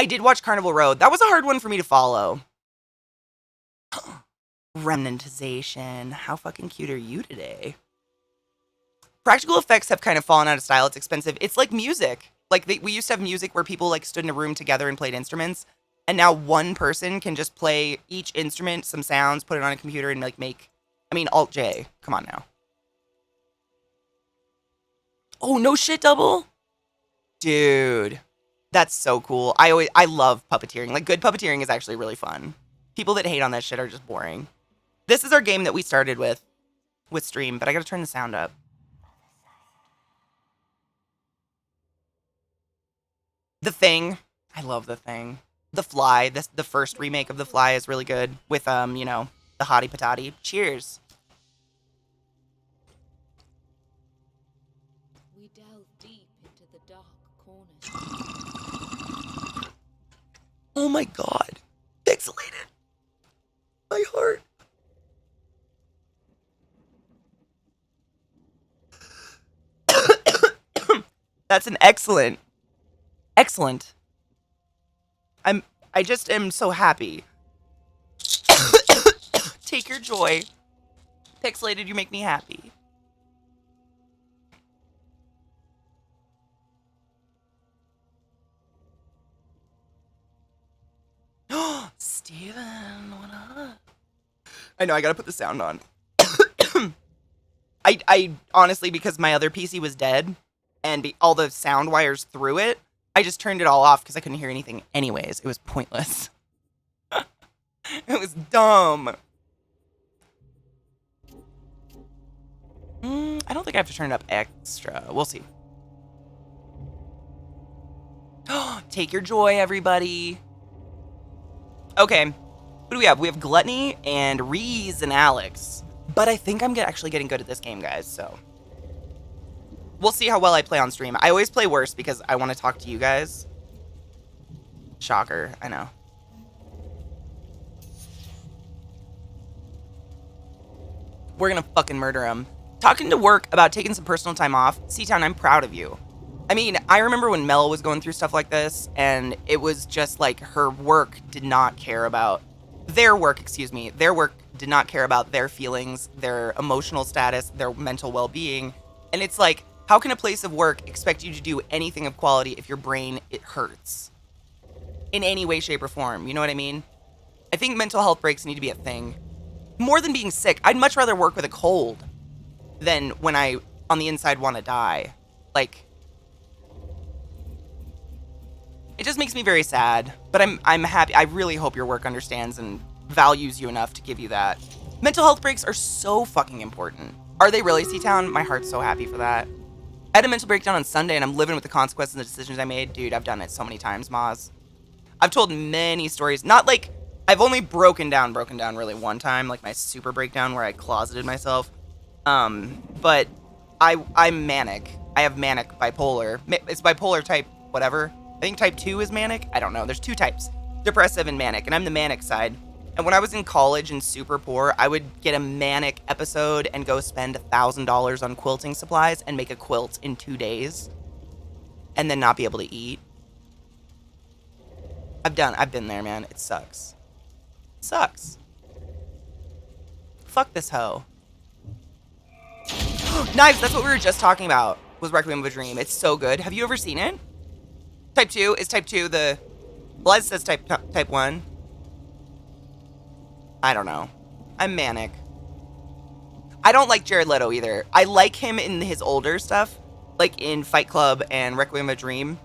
I did watch Carnival Road. That was a hard one for me to follow. Remnantization. How fucking cute are you today? Practical effects have kind of fallen out of style. It's expensive. It's like music. Like, we used to have music where people, like, stood in a room together and played instruments. And now one person can just play each instrument, some sounds, put it on a computer, and, like, make... I mean, Alt-J. Come on now. Oh, no shit, Double? Dude. That's so cool. I love puppeteering. Like, good puppeteering is actually really fun. People that hate on that shit are just boring. This is our game that we started with stream, but I gotta turn the sound up. The Thing. I love The Thing. The Fly. The first remake of The Fly is really good with, you know, the hottie patati. Cheers. We delve deep into the dark corners. Oh my god. Pixelated. My heart. That's an excellent. I just am so happy. Take your joy. Pixelated, you make me happy. Steven, what up? I know, I gotta put the sound on. I honestly, because my other PC was dead, and all the sound wires through it, I just turned it all off because I couldn't hear anything anyways. It was pointless. It was dumb. I don't think I have to turn it up extra. We'll see. Take your joy, everybody. Okay. What do we have? We have Gluttony and Reese and Alex. But I think I'm actually getting good at this game, guys, so... We'll see how well I play on stream. I always play worse because I want to talk to you guys. Shocker, I know. We're gonna fucking murder him. Talking to work about taking some personal time off. C-Town, I'm proud of you. I mean, I remember when Mel was going through stuff like this, and it was just like her work did not care about... Their work did not care about their feelings, their emotional status, their mental well-being. And it's like, how can a place of work expect you to do anything of quality if your brain, it hurts? In any way, shape, or form, you know what I mean? I think mental health breaks need to be a thing. More than being sick, I'd much rather work with a cold than when I, on the inside, want to die. Like, it just makes me very sad, but I'm happy. I really hope your work understands and values you enough to give you that. Mental health breaks are so fucking important. Are they really, C-Town? My heart's so happy for that. I had a mental breakdown on Sunday, and I'm living with the consequences of the decisions I made. Dude, I've done it so many times, Maz. I've told many stories. Not like, I've only broken down really one time, like my super breakdown where I closeted myself. But I'm manic. I have manic bipolar. It's bipolar type whatever. I think type 2 is manic. I don't know. There's two types, depressive and manic, and I'm the manic side. And when I was in college and super poor, I would get a manic episode and go spend $1,000 on quilting supplies and make a quilt in 2 days and then not be able to eat. I've been there, man. It sucks. It sucks. Fuck this hoe. Knives, that's what we were just talking about, was Requiem of a Dream. It's so good. Have you ever seen it? Type 2? Is type 2 the... Well, it says type 1. I don't know. I'm manic. I don't like Jared Leto either. I like him in his older stuff, like in Fight Club and Requiem of a Dream.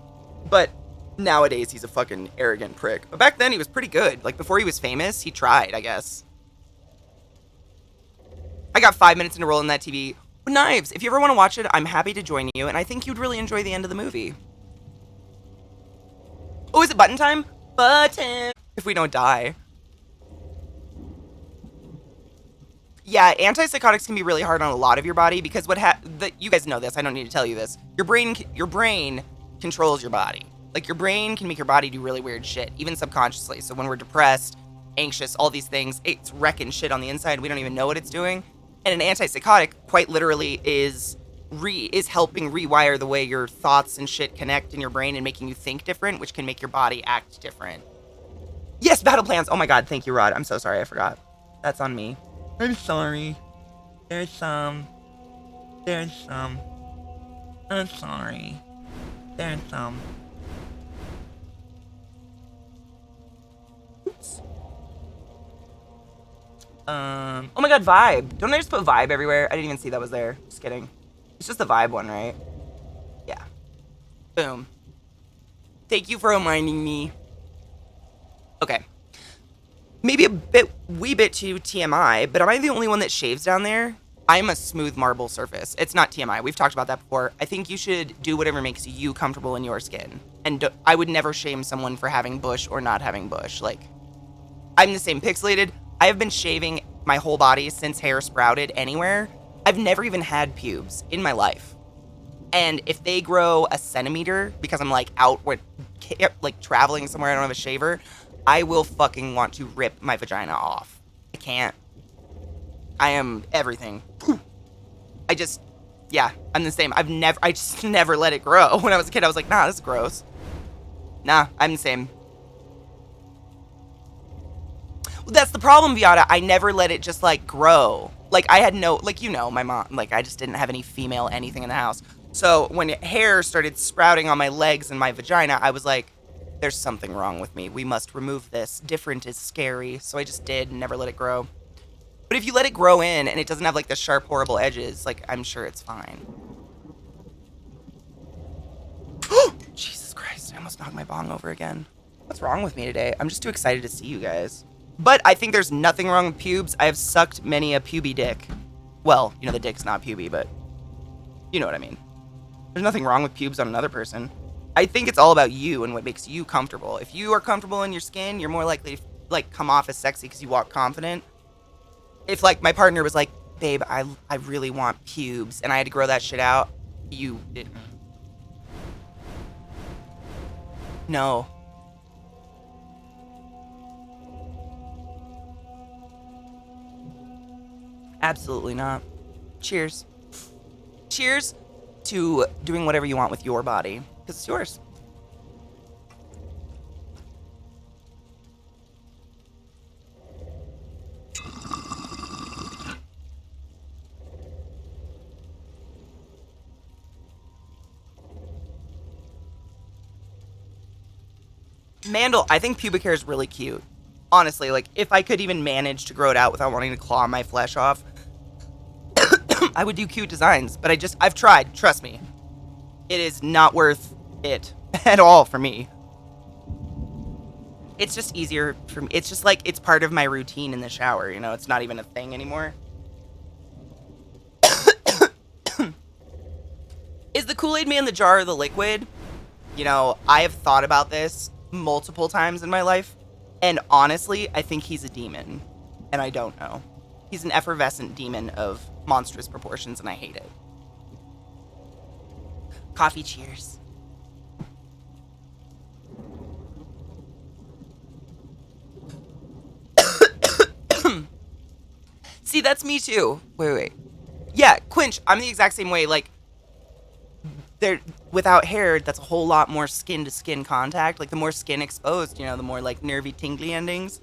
But nowadays, he's a fucking arrogant prick. But back then, he was pretty good. Like, before he was famous, he tried, I guess. I got 5 minutes into rolling that TV. Knives, if you ever want to watch it, I'm happy to join you, and I think you'd really enjoy the end of the movie. Oh, is it button time? Button! If we don't die. Yeah, antipsychotics can be really hard on a lot of your body because you guys know this, I don't need to tell you this. Your brain controls your body. Like, your brain can make your body do really weird shit, even subconsciously. So when we're depressed, anxious, all these things, it's wrecking shit on the inside. We don't even know what it's doing. And an antipsychotic, quite literally, is is helping rewire the way your thoughts and shit connect in your brain and making you think different, which can make your body act different. Yes, battle plans. Oh my god, thank you, Rod. I'm so sorry, I forgot. That's on me. I'm sorry. There's some. I'm sorry. There's some. Oops. Oh my god, vibe. Don't I just put vibe everywhere? I didn't even see that was there. Just kidding. It's just the vibe one, right? Yeah. Boom. Thank you for reminding me. Okay. Maybe wee bit too TMI, but am I the only one that shaves down there? I'm a smooth marble surface. It's not TMI. We've talked about that before. I think you should do whatever makes you comfortable in your skin. And I would never shame someone for having bush or not having bush. Like, I'm the same. Pixelated. I have been shaving my whole body since hair sprouted anywhere. I've never even had pubes in my life. And if they grow a centimeter because I'm like out with, like traveling somewhere I don't have a shaver, I will fucking want to rip my vagina off. I can't. I am everything. Yeah, I'm the same. I just never let it grow. When I was a kid, I was like, nah, this is gross. Nah, I'm the same. Well, that's the problem, Viata. I never let it just, like, grow. Like, I had no, like, you know, my mom, like, I just didn't have any female anything in the house. So when hair started sprouting on my legs and my vagina, I was like, there's something wrong with me. We must remove this. Different is scary. So I just did and never let it grow. But if you let it grow in and it doesn't have, like, the sharp, horrible edges, like, I'm sure it's fine. Jesus Christ, I almost knocked my bong over again. What's wrong with me today? I'm just too excited to see you guys. But I think there's nothing wrong with pubes. I have sucked many a puby dick. Well, you know, the dick's not puby, but you know what I mean. There's nothing wrong with pubes on another person. I think it's all about you and what makes you comfortable. If you are comfortable in your skin, you're more likely to, like, come off as sexy because you walk confident. If, like, my partner was like, babe, I really want pubes, and I had to grow that shit out, you didn't. No. Absolutely not. Cheers. Cheers to doing whatever you want with your body, because it's yours. Mandel, I think pubic hair is really cute. Honestly, like, if I could even manage to grow it out without wanting to claw my flesh off, I would do cute designs. But I've tried, trust me. It is not worth it at all for me. It's just easier for me. It's just like, it's part of my routine in the shower, you know? It's not even a thing anymore. Is the Kool-Aid Man the jar or the liquid? You know, I have thought about this multiple times in my life, and honestly, I think he's a demon, and I don't know. He's an effervescent demon of monstrous proportions, and I hate it. Coffee cheers. See, that's me too. Wait. Yeah, Quinch, I'm the exact same way. Like, without hair, that's a whole lot more skin-to-skin contact. Like, the more skin exposed, you know, the more, like, nervy, tingly endings.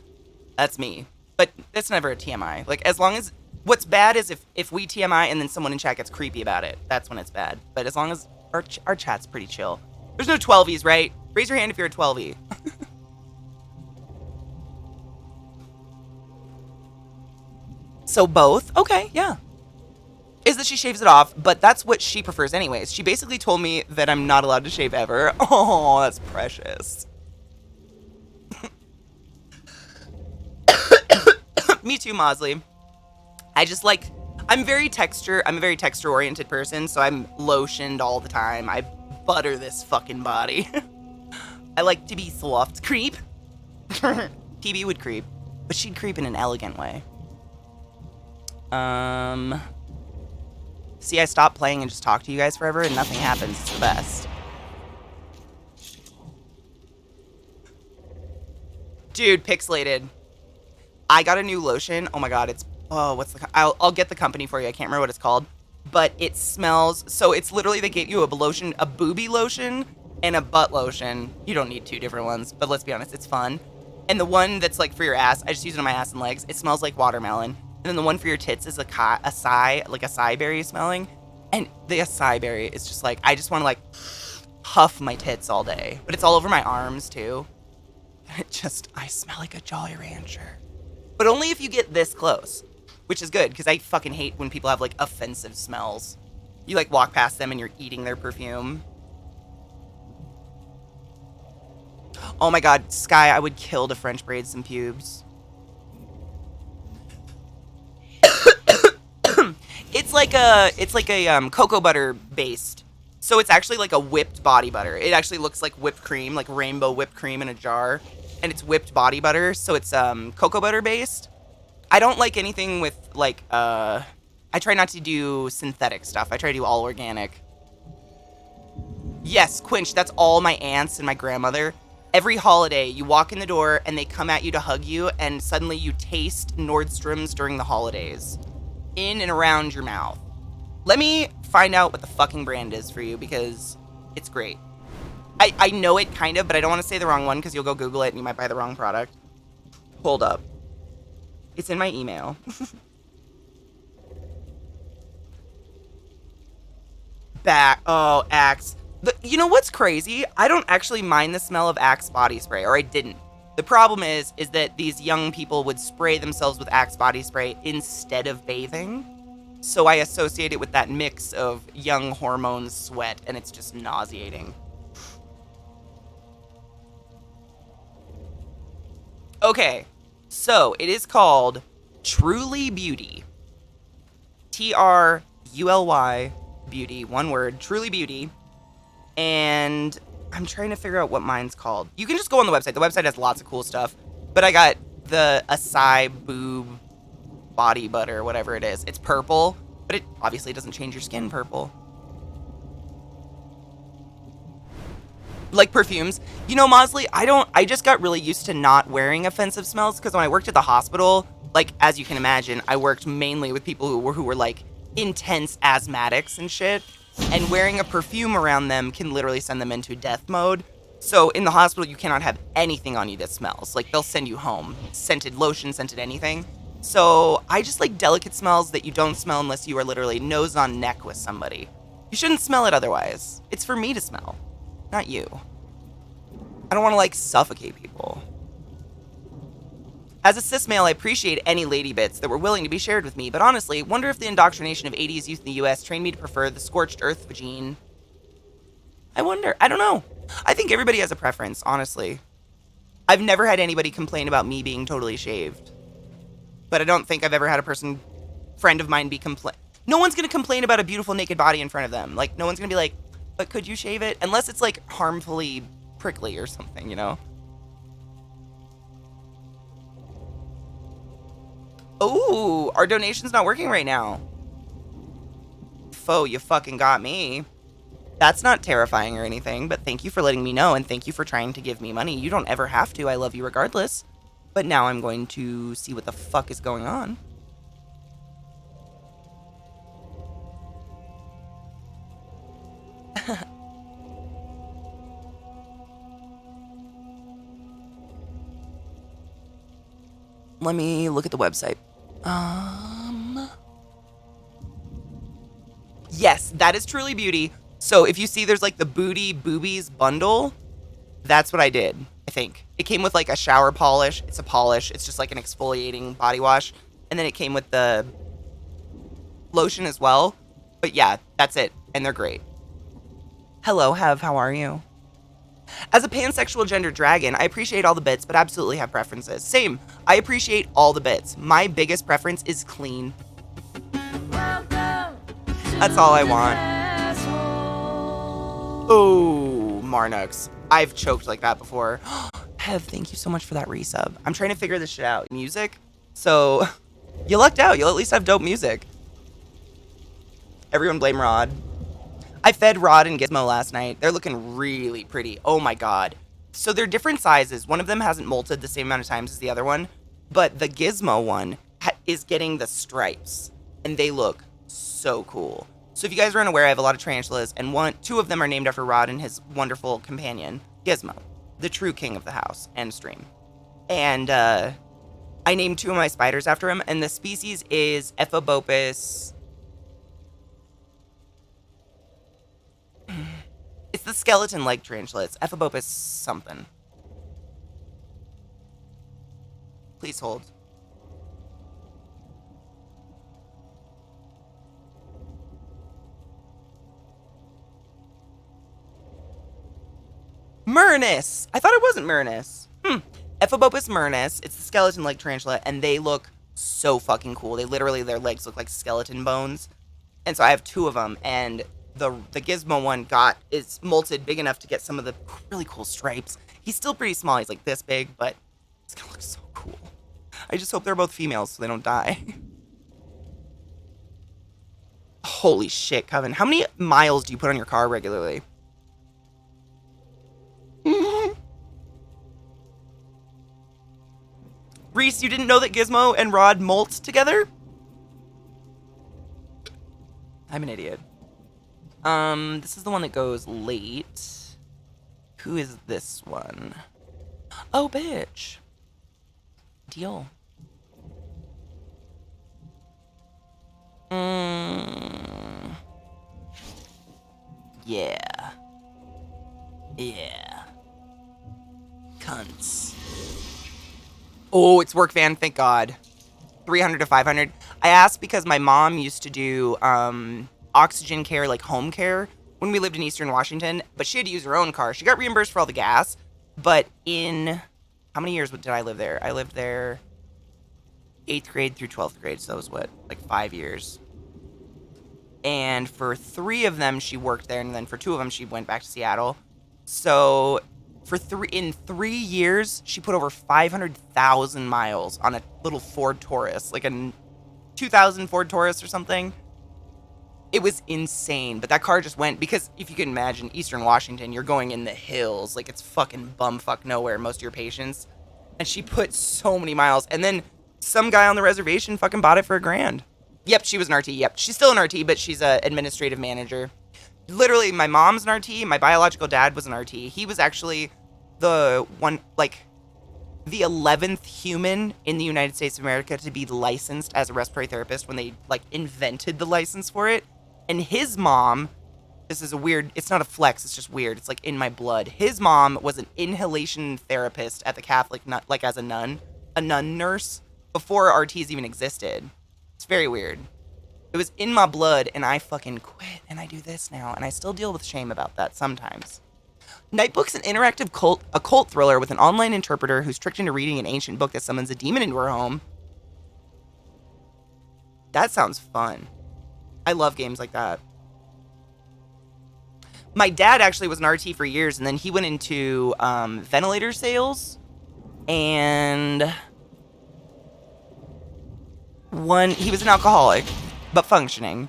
That's me. But that's never a TMI. Like, as long as... What's bad is if we TMI and then someone in chat gets creepy about it. That's when it's bad. But as long as our chat's pretty chill. There's no 12Es, right? Raise your hand if you're a 12E. So both? Okay, yeah. Is that she shaves it off, but that's what she prefers anyways. She basically told me that I'm not allowed to shave ever. Oh, that's precious. Me too, Mosley. I'm a very texture oriented person, so I'm lotioned all the time. I butter this fucking body. I like to be soft. Creep. PB would creep, but she'd creep in an elegant way. See, I stopped playing and just talk to you guys forever and nothing happens. It's the best. Dude, Pixelated. I got a new lotion. Oh my god, I'll get the company for you. I can't remember what it's called. but it smells, so it's literally, they get you a lotion, a booby lotion and a butt lotion. You don't need two different ones, but let's be honest, it's fun. And the one that's like for your ass, I just use it on my ass and legs. It smells like watermelon. And then the one for your tits is like a acai berry smelling. And the acai berry is just like, I just want to like huff my tits all day. But it's all over my arms too. And it just, I smell like a Jolly Rancher. But only if you get this close, which is good, because I fucking hate when people have like offensive smells. You like walk past them and you're eating their perfume. Oh my god, Sky, I would kill to French braid some pubes. It's like a cocoa butter based. So it's actually like a whipped body butter. It actually looks like whipped cream, like rainbow whipped cream in a jar. And it's whipped body butter, so it's cocoa butter based. I don't like anything with like I try not to do synthetic stuff. I try to do all organic. Yes, Quinch, that's all my aunts and my grandmother. Every holiday, you walk in the door and they come at you to hug you, and suddenly you taste Nordstrom's during the holidays. In and around your mouth. Let me find out what the fucking brand is for you, because it's great. I know it kind of, but I don't want to say the wrong one because you'll go Google it and you might buy the wrong product. Hold up. It's in my email. Axe. You know what's crazy? I don't actually mind the smell of Axe body spray, or I didn't. The problem is that these young people would spray themselves with Axe body spray instead of bathing. So I associate it with that mix of young hormones, sweat, and it's just nauseating. Okay, so it is called Truly Beauty. Truly Beauty, one word, Truly Beauty. And I'm trying to figure out what mine's called. You can just go on the website. The website has lots of cool stuff. But I got the acai boob body butter, whatever it is. It's purple, but it obviously doesn't change your skin purple. Like perfumes. You know, Mosley, I just got really used to not wearing offensive smells, because when I worked at the hospital, like, as you can imagine, I worked mainly with people who were like intense asthmatics and shit. And wearing a perfume around them can literally send them into death mode. So in the hospital, you cannot have anything on you that smells. Like, they'll send you home. Scented lotion, scented anything. So I just like delicate smells that you don't smell unless you are literally nose on neck with somebody. You shouldn't smell it otherwise. It's for me to smell, not you. I don't want to like suffocate people. As a cis male, I appreciate any lady bits that were willing to be shared with me, but honestly, wonder if the indoctrination of 80s youth in the US trained me to prefer the scorched earth vagine. I wonder. I don't know. I think everybody has a preference, honestly. I've never had anybody complain about me being totally shaved. But I don't think I've ever had a friend of mine no one's going to complain about a beautiful naked body in front of them. Like, no one's going to be like, but could you shave it? Unless it's like harmfully prickly or something, you know? Ooh, our donation's not working right now. Foe, you fucking got me. That's not terrifying or anything, but thank you for letting me know, and thank you for trying to give me money. You don't ever have to. I love you regardless. But now I'm going to see what the fuck is going on. Let me look at the website. Yes, that is Truly Beauty. So if you see there's like the Boobies bundle, that's what I did, I think. It came with like a shower polish. It's a polish. It's just like an exfoliating body wash. And then it came with the lotion as well. But yeah, that's it. And they're great. Hello, Hev. How are you? As a pansexual gender dragon, I appreciate all the bits, but absolutely have preferences. Same. I appreciate all the bits. My biggest preference is clean. That's all I want. Oh, Marnux. I've choked like that before. Hev, thank you so much for that resub. I'm trying to figure this shit out. Music? So, you lucked out. You'll at least have dope music. Everyone blame Rod. I fed Rod and Gizmo last night. They're looking really pretty. Oh my god. So they're different sizes. One of them hasn't molted the same amount of times as the other one, but the Gizmo one is getting the stripes, and they look so cool. So if you guys are unaware, I have a lot of tarantulas, and two of them are named after Rod and his wonderful companion, Gizmo, the true king of the house and stream. And I named two of my spiders after him, and the species is Ephobopus. It's the skeleton leg tarantula. It's Ephobopus something. Please hold. Myrnus! I thought it wasn't Myrnus. Ephobopus myrnus. It's the skeleton leg tarantula, and they look so fucking cool. Their legs look like skeleton bones. And so I have two of them, and the Gizmo one is molted big enough to get some of the really cool stripes. He's still pretty small. He's like this big, but he's gonna look so cool. I just hope they're both females so they don't die. Holy shit, Coven. How many miles do you put on your car regularly? Reese, you didn't know that Gizmo and Rod molt together? I'm an idiot. This is the one that goes late. Who is this one? Oh, bitch. Deal. Yeah. Yeah. Cunts. Oh, it's work van, thank God. 300 to 500. I asked because my mom used to do oxygen care, like home care, when we lived in Eastern Washington, but she had to use her own car. She got reimbursed for all the gas, but in... How many years did I live there? I lived there 8th grade through 12th grade, so that was what, like 5 years. And for 3 of them, she worked there, and then for 2 of them, she went back to Seattle. So... in 3 years, she put over 500,000 miles on a little Ford Taurus, like a 2000 Ford Taurus or something. It was insane, but that car just went, because if you can imagine, Eastern Washington, you're going in the hills, like it's fucking bumfuck nowhere, most of your patients. And she put so many miles, and then some guy on the reservation fucking bought it for $1,000. Yep, she was an RT, yep. She's still an RT, but she's a administrative manager. Literally, my mom's an RT, my biological dad was an RT. He was actually the one, like, the 11th human in the United States of America to be licensed as a respiratory therapist when they, like, invented the license for it. And his mom, this is a weird, it's not a flex, it's just weird. It's, like, in my blood. His mom was an inhalation therapist at the Catholic, like, as a nun nurse, before RTs even existed. It's very weird. It was in my blood, and I fucking quit, and I do this now, and I still deal with shame about that sometimes. Nightbook's an interactive occult thriller with an online interpreter who's tricked into reading an ancient book that summons a demon into her home. That sounds fun. I love games like that. My dad actually was an RT for years, and then he went into ventilator sales, and he was an alcoholic, but functioning.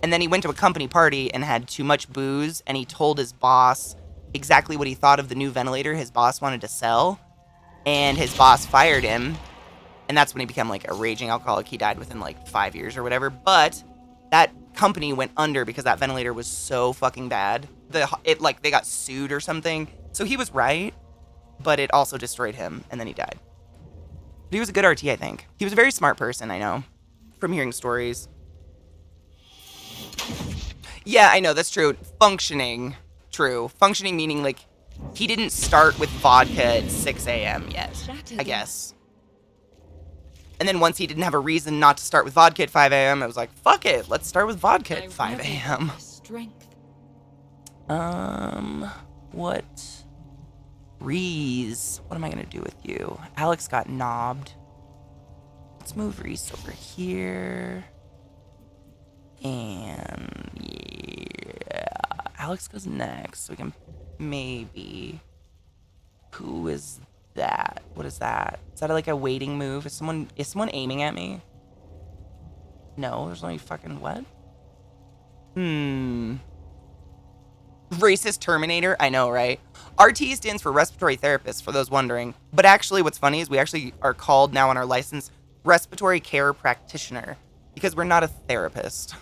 And then he went to a company party and had too much booze, and he told his boss exactly what he thought of the new ventilator his boss wanted to sell, and his boss fired him, and that's when he became like a raging alcoholic. He died within like 5 years or whatever, but that company went under because that ventilator was so fucking bad. They got sued or something, so he was right, but it also destroyed him, and then he died. But he was a good RT, I think. He was a very smart person, I know, from hearing stories. Yeah, I know, that's true. Functioning. True. Functioning meaning, like, he didn't start with vodka at 6 a.m. yet, I guess. And then once he didn't have a reason not to start with vodka at 5 a.m., I was like, fuck it, let's start with vodka at 5 a.m. What? Reese, what am I going to do with you? Alex got knobbed. Let's move Reese over here. And yeah, Alex goes next, so we can maybe... Who is that? What is that? Is that like a waiting move? Is someone aiming at me? No, there's only fucking what? Racist Terminator? I know, right? RT stands for respiratory therapist, for those wondering. But actually, what's funny is we actually are called now on our license respiratory care practitioner, because we're not a therapist.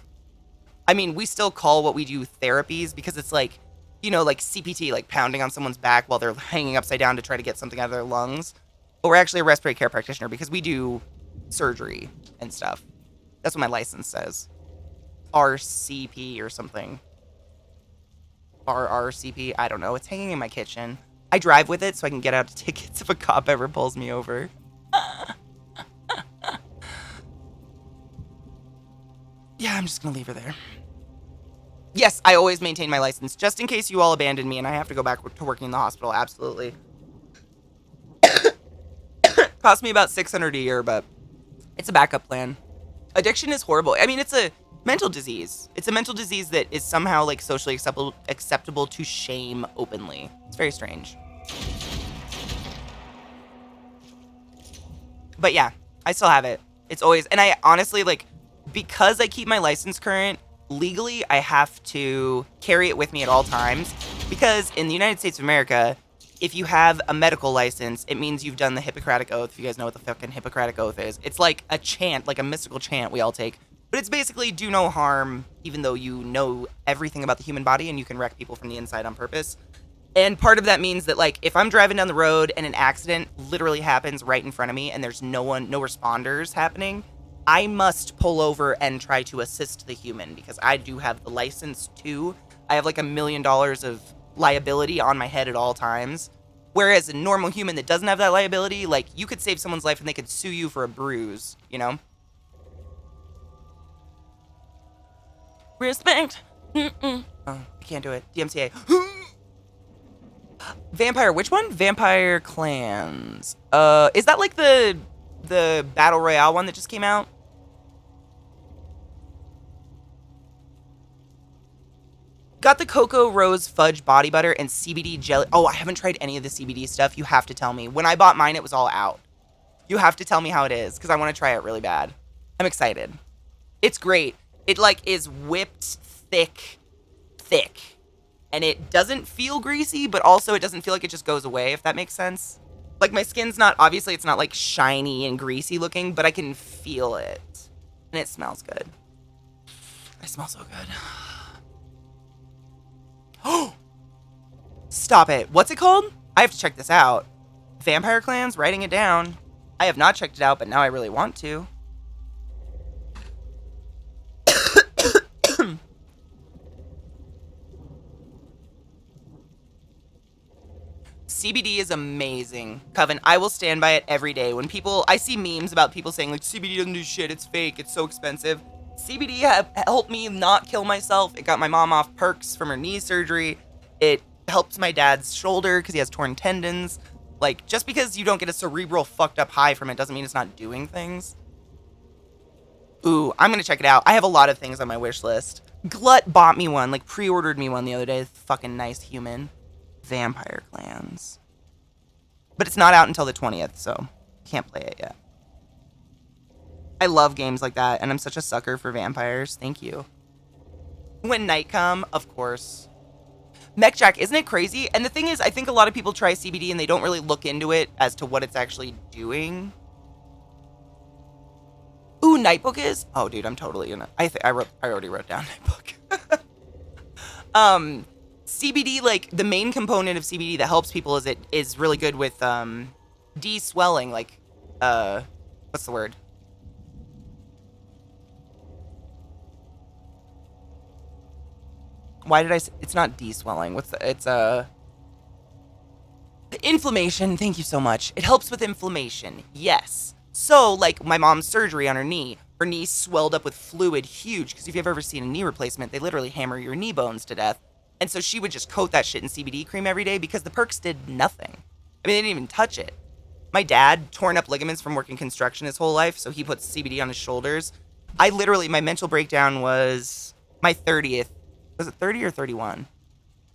I mean, we still call what we do therapies because it's like, you know, like CPT, like pounding on someone's back while they're hanging upside down to try to get something out of their lungs. But we're actually a respiratory care practitioner because we do surgery and stuff. That's what my license says. RCP or something. RRCP, I don't know. It's hanging in my kitchen. I drive with it so I can get out tickets if a cop ever pulls me over. Yeah, I'm just gonna leave her there. Yes, I always maintain my license, just in case you all abandon me and I have to go back to working in the hospital, absolutely. Cost me about $600 a year, but it's a backup plan. Addiction is horrible. I mean, it's a mental disease. It's a mental disease that is somehow, like, socially acceptable to shame openly. It's very strange. But yeah, I still have it. It's always, and I honestly, like, because I keep my license current, legally, I have to carry it with me at all times. Because in the United States of America, if you have a medical license, it means you've done the Hippocratic Oath. If you guys know what the fucking Hippocratic Oath is, it's like a chant, like a mystical chant we all take. But it's basically do no harm, even though you know everything about the human body and you can wreck people from the inside on purpose. And part of that means that, like, if I'm driving down the road and an accident literally happens right in front of me and there's no responders happening, I must pull over and try to assist the human because I do have the license too. I have like $1 million of liability on my head at all times. Whereas a normal human that doesn't have that liability, like, you could save someone's life and they could sue you for a bruise, you know? Respect. Oh, I can't do it. DMCA. Vampire, which one? Vampire Clans. Is that like the Battle Royale one that just came out? Got the Cocoa Rose Fudge Body Butter and CBD Jelly. Oh, I haven't tried any of the CBD stuff. You have to tell me. When I bought mine, it was all out. You have to tell me how it is, because I want to try it really bad. I'm excited. It's great. It, like, is whipped thick. And it doesn't feel greasy, but also it doesn't feel like it just goes away, if that makes sense. Like, my skin's not, obviously, it's not, like, shiny and greasy looking, but I can feel it. And it smells good. I smell so good. Oh! Stop it. What's it called? I have to check this out. Vampire Clans? Writing it down. I have not checked it out, but now I really want to. CBD is amazing. Coven, I will stand by it every day. When I see memes about people saying, like, CBD doesn't do shit, it's fake, it's so expensive. CBD helped me not kill myself. It got my mom off perks from her knee surgery. It helps my dad's shoulder because he has torn tendons. Like, just because you don't get a cerebral fucked up high from it doesn't mean it's not doing things. Ooh, I'm gonna check it out. I have a lot of things on my wish list. Glut bought me one, like, pre-ordered me one the other day. Fucking nice human. Vampire Clans. But it's not out until the 20th, so can't play it yet. I love games like that, and I'm such a sucker for vampires. Thank you. When night come, of course. MechJack, isn't it crazy? And the thing is, I think a lot of people try CBD and they don't really look into it as to what it's actually doing. Ooh, Nightbook is? Oh, dude, I'm totally gonna... I already wrote down Nightbook. CBD, like, the main component of CBD that helps people is really good with de-swelling, like, what's the word? Why did I say, it's not de-swelling, it's inflammation, thank you so much. It helps with inflammation, yes. So, like, my mom's surgery on her knee swelled up with fluid huge, because if you've ever seen a knee replacement, they literally hammer your knee bones to death. And so she would just coat that shit in CBD cream every day because the perks did nothing. I mean, they didn't even touch it. My dad torn up ligaments from working construction his whole life, so he puts CBD on his shoulders. My mental breakdown was my 30th. Was it 30 or 31?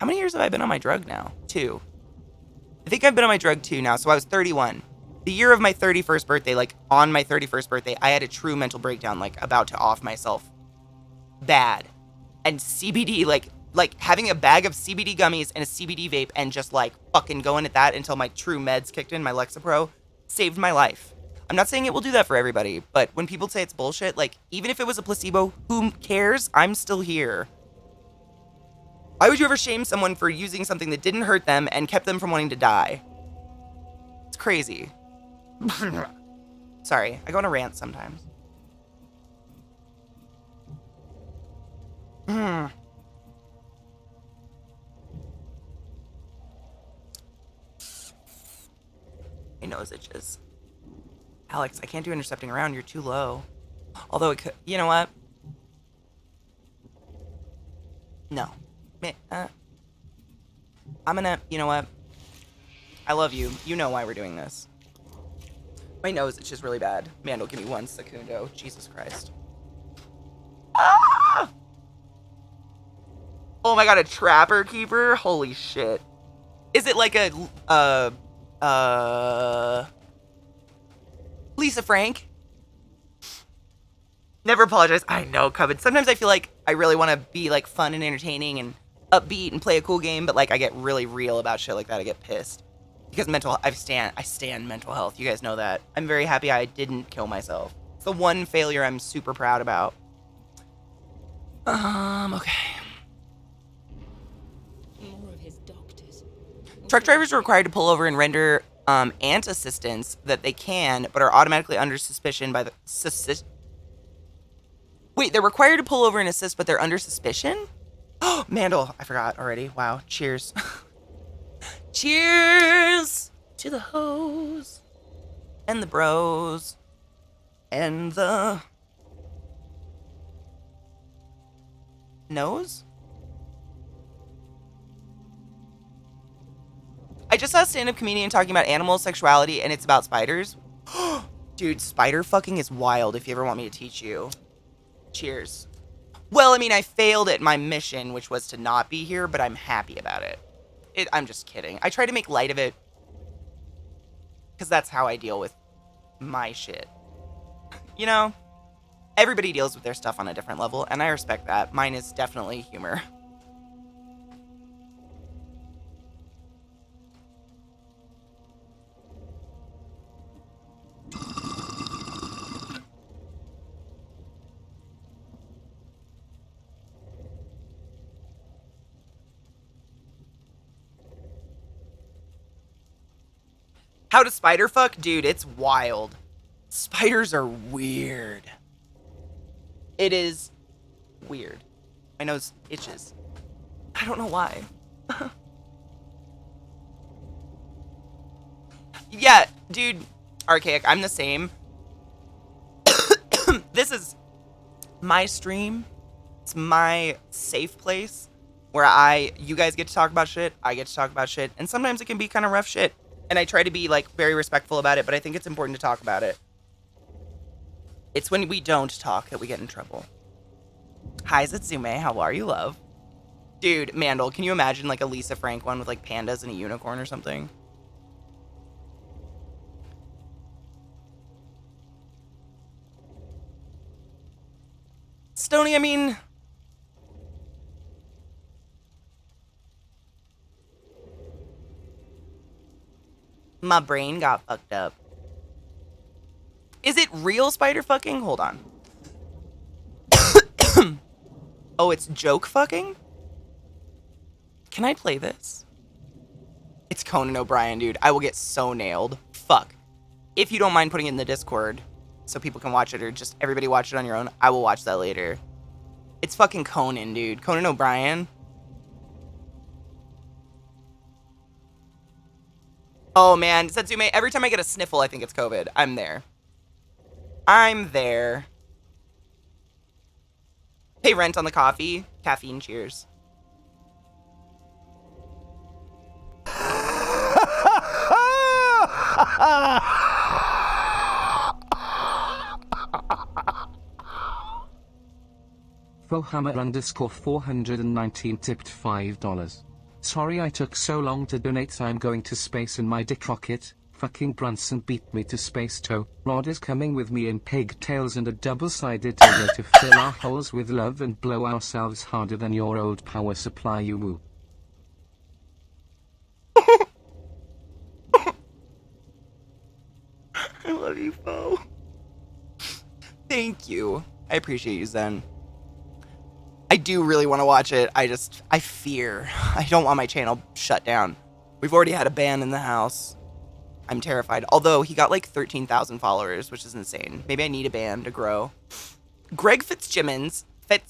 How many years have I been on my drug now? 2. I think I've been on my drug 2 now, so I was 31. The year of my 31st birthday, like, on my 31st birthday, I had a true mental breakdown, like, about to off myself. Bad. And CBD, like having a bag of CBD gummies and a CBD vape and just, like, fucking going at that until my true meds kicked in, my Lexapro, saved my life. I'm not saying it will do that for everybody, but when people say it's bullshit, like, even if it was a placebo, who cares? I'm still here. Why would you ever shame someone for using something that didn't hurt them and kept them from wanting to die? It's crazy. Sorry, I go on a rant sometimes. My nose itches. Alex, I can't do intercepting around. You're too low. Although it could, you know what? No. I'm gonna, you know what? I love you. You know why we're doing this. My nose itches really bad. Mandel, give me 1 secundo. Jesus Christ. Ah! Oh my god, a trapper keeper? Holy shit. Is it like a, Lisa Frank? Never apologize. I know, Coven. Sometimes I feel like I really want to be, like, fun and entertaining and upbeat and play a cool game, but, like, I get really real about shit like that. I get pissed. Because I stand mental health. You guys know that. I'm very happy I didn't kill myself. It's the one failure I'm super proud about. Okay. More of his doctors. Truck drivers are required to pull over and render ant assistance that they can, but are automatically under suspicion by the... Wait, they're required to pull over and assist, but they're under suspicion? Oh, Mandel. I forgot already. Wow. Cheers. Cheers to the hoes and the bros and the nose. I just saw a stand-up comedian talking about animal sexuality, and it's about spiders. Dude, spider fucking is wild if you ever want me to teach you. Cheers. Well, I mean, I failed at my mission, which was to not be here, but I'm happy about it. I'm just kidding. I try to make light of it because that's how I deal with my shit. You know, everybody deals with their stuff on a different level, and I respect that. Mine is definitely humor. How to spider fuck? Dude, it's wild. Spiders are weird. It is weird. My nose itches. I don't know why. Yeah, dude. Archaic, I'm the same. This is my stream. It's my safe place where you guys get to talk about shit, I get to talk about shit, and sometimes it can be kind of rough shit. And I try to be, like, very respectful about it, but I think it's important to talk about it. It's when we don't talk that we get in trouble. Hi, Zatsume. How are you, love? Dude, Mandel, can you imagine, like, a Lisa Frank one with, like, pandas and a unicorn or something? Stony, I mean... My brain got fucked up. Is it real spider fucking? Hold on. Oh, it's joke fucking? Can I play this? It's Conan O'Brien, dude. I will get so nailed. Fuck. If you don't mind putting it in the Discord so people can watch it, or just everybody watch it on your own, I will watch that later. It's fucking Conan, dude. Conan O'Brien. Oh, man. Setsume, every time I get a sniffle, I think it's COVID. I'm there. I'm there. Pay rent on the coffee. Caffeine, cheers. Fohammer_419 tipped $5. Sorry I took so long to donate. I'm going to space in my dick rocket. Fucking Brunson beat me to space toe. Rod is coming with me in pigtails and a double-sided dildo to fill our holes with love and blow ourselves harder than your old power supply, you woo. I love you, Fo. Thank you. I appreciate you, Zen. I do really want to watch it. I fear. I don't want my channel shut down. We've already had a ban in the house. I'm terrified. Although he got like 13,000 followers, which is insane. Maybe I need a ban to grow. Greg Fitzsimmons had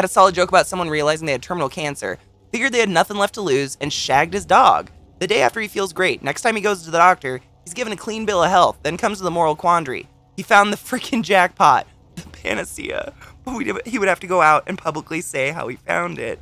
a solid joke about someone realizing they had terminal cancer. Figured they had nothing left to lose and shagged his dog. The day after he feels great. Next time he goes to the doctor, he's given a clean bill of health. Then comes the moral quandary. He found the freaking jackpot, the panacea. But he would have to go out and publicly say how he found it.